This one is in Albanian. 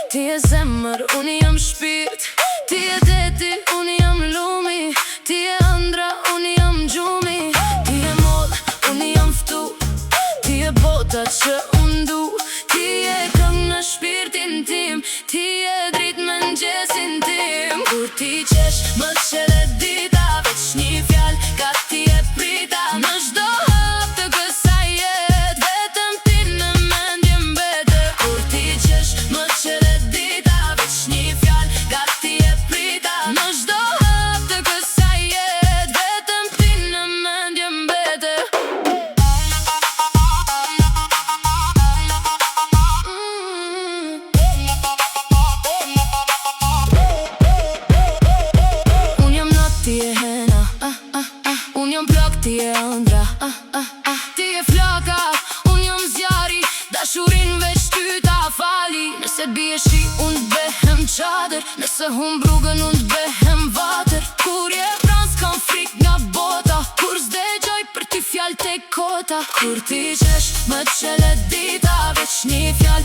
Ti e zemër, unë jam shpirt. Ti e deti, unë jam lumi. Ti e ëndra, unë jam gjumi. Ti e moll, unë jam ftu. Ti e bota që unë du. Ti e këngë në shpirtin tim. Ti e dritë me mëngjesin tim. Kur ti qesh, më qele dita. Veç një fjall, ka ti e prita. Në çdo hap të kësaj jet, vetëm ti në mendje mbete. Kur ti qesh, më qele dita. Veç një fjall, ka ti e prita. Në çdo hap të kësaj jet, vetëm ti në mendje mbete. Unë jam natë, ti e hena. Unë jam plak, ti e ëndra. Ti e flaka, unë jam zjari. Dashurin veç ty ta fali. Nëse t'bie shi, unë t'behem qader. Nëse hum rrugën, unë t'behem vatër. Kur je pran s'kam frik nga bota. Kur s'degjoj për ty fjall te kota. Kur ti qesh, më qele dita. Veç një fjall